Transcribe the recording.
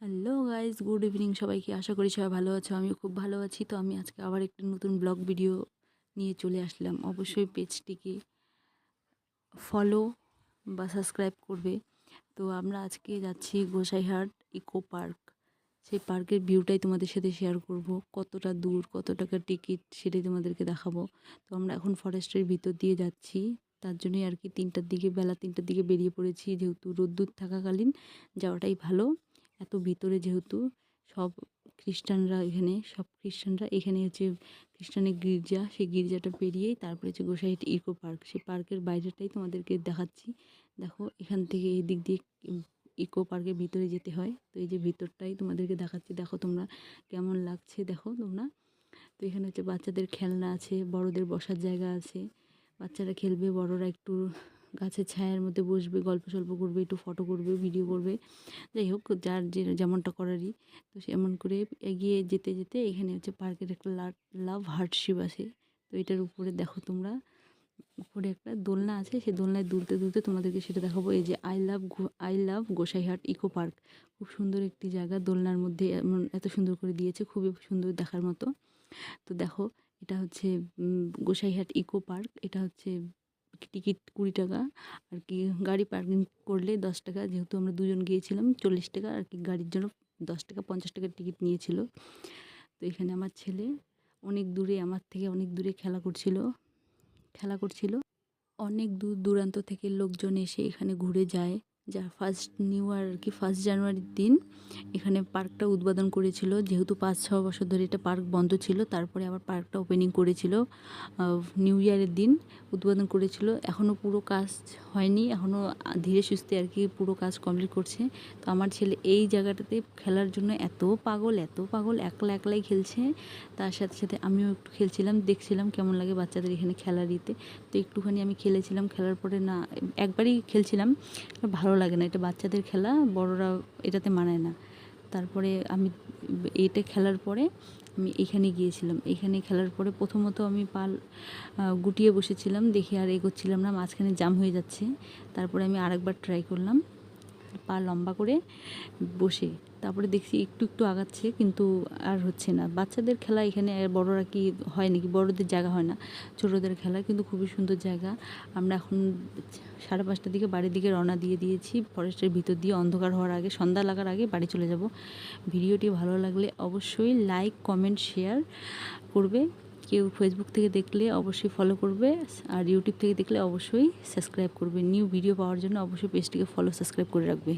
Hello guys, good evening সবাইকে। আশা করি সবাই ভালো আছো। আমিও খুব ভালো আছি। তো আমি আজকে আবার একটা নতুন ব্লগ ভিডিও নিয়ে চলে আসলাম। অবশ্যই পেজটিকে ফলো বা সাবস্ক্রাইব করবে। তো আমরা আজকে যাচ্ছি গোসাইহাট ইকো পার্ক। সেই পার্কের ভিউটাই তোমাদের সাথে শেয়ার করব। কতটা দূর, কত টাকা টিকিট, সেটাই তোমাদেরকে দেখাবো। তো আমরা এখন ফরেস্টের ভিতর দিয়ে যাচ্ছি। তার জন্যই আর কি বেলা 3টার দিকে বেরিয়ে পড়েছি, যেহেতু রোদ্দুর থাকাকালীন যাওয়াটাই ভালো। এত ভিতরে যেহেতু সব খ্রিস্টানরা এখানে হচ্ছে খ্রিস্টানের গির্জা, সেই গির্জাটা পেরিয়েই তারপরে হচ্ছে গোসাইহাট ইকো পার্ক। সেই পার্কের বাইরেটাই তোমাদেরকে দেখাচ্ছি। দেখো, এখান থেকে এই দিক দিয়ে ইকো পার্কের ভিতরে যেতে হয়। তো এই যে ভিতরটাই তোমাদেরকে দেখাচ্ছি, দেখো তোমরা কেমন লাগছে, দেখো তোমরা। তো এখানে হচ্ছে বাচ্চাদের খেলনা আছে, বড়দের বসার জায়গা আছে। বাচ্চারা খেলবে, বড়রা একটু গাছের ছায়ার মধ্যে বসবে, গল্প সল্প করবে, একটু ফটো করবে, ভিডিও করবে। যাই হোক, যার যেমনটা করারই। তো সেমন করে এগিয়ে যেতে যেতে এখানে হচ্ছে পার্কের একটা লাভ হার্টশিপ আছে। তো এটার উপরে দেখো তোমরা, উপরে একটা দোলনা আছে, সেই দোলনায় দুলতে দুলতে তোমাদেরকে সেটা দেখাবো। এই যে I love Gosaihat eco park. খুব সুন্দর একটি জায়গা, দোলনার মধ্যে এমন এত সুন্দর করে দিয়েছে, খুবই সুন্দর দেখার মতো। তো দেখো, এটা হচ্ছে গোসাইহাট ইকো পার্ক। এটা হচ্ছে টিকিট 20 টাকা আর কি। গাড়ি পার্কিং করলে 10 টাকা, যেহেতু আমরা দুজন গিয়েছিলাম 40 টাকা আর কি। গাড়ির জন্য 10 টাকা, 50 টাকার টিকিট নিয়েছিল। তো এখানে আমার ছেলে অনেক দূরে, আমার থেকে অনেক দূরে খেলা করছিল। অনেক দূর দূরান্ত থেকে লোকজন এসে এখানে ঘুরে যায়। যা ফার্স্ট নিউ ইয়ার আর কি, 1 জানুয়ারির দিন এখানে পার্কটা উদ্বোধন করেছিল। যেহেতু 5-6 বছর ধরে এটা পার্ক বন্ধ ছিল, তারপরে আবার পার্কটা ওপেনিং করেছিল। নিউ ইয়ারের দিন উদ্বোধন করেছিল। এখনও পুরো কাজ হয়নি, এখনও ধীরে সুস্থে আর কি পুরো কাজ কমপ্লিট করছে। তো আমার ছেলে এই জায়গাটাতে খেলার জন্য এত পাগল, একলাই খেলছে। তার সাথে সাথে আমিও একটু খেলছিলাম, দেখছিলাম কেমন লাগে বাচ্চাদের এখানে খেলার দিতে। তো একটুখানি আমি খেলেছিলাম, খেলার পরে না, একবারই খেলছিলাম, ভালো লাগে না, এটা বাচ্চাদের খেলা, বড়রা এটাতে মানায় না। তারপরে আমি এটা খেলার পরে আমি এখানে গিয়েছিলাম। এখানে খেলার পরে প্রথমত আমি গুটিয়ে বসেছিলাম, দেখে আর এগোচ্ছিলাম না, মাঝখানে জাম হয়ে যাচ্ছে। তারপরে আমি আরেকবার ট্রাই করলাম, পা লম্বা করে বসে। তারপরে দেখছি একটু একটু আগাচ্ছে, কিন্তু আর হচ্ছে না। বাচ্চাদের খেলা এখানে, বড়রা কি হয় নাকি, বড়দের জায়গা হয় না, ছোটদের খেলা। কিন্তু খুবই সুন্দর জায়গা। আমরা এখন 5:30টার দিকে বাড়ির দিকে রওনা দিয়ে দিয়েছি, ফরেস্টের ভিতর দিয়ে অন্ধকার হওয়ার আগে, সন্ধ্যা লাগার আগে বাড়ি চলে যাব। ভিডিওটি ভালো লাগলে অবশ্যই লাইক, কমেন্ট, শেয়ার করবে। কেউ ফেসবুক থেকে দেখলে অবশ্যই ফলো করবে, আর ইউটিউব থেকে দেখলে অবশ্যই সাবস্ক্রাইব করবে। নিউ ভিডিও পাওয়ার জন্য অবশ্যই পেজটিকে ফলো সাবস্ক্রাইব করে রাখবে।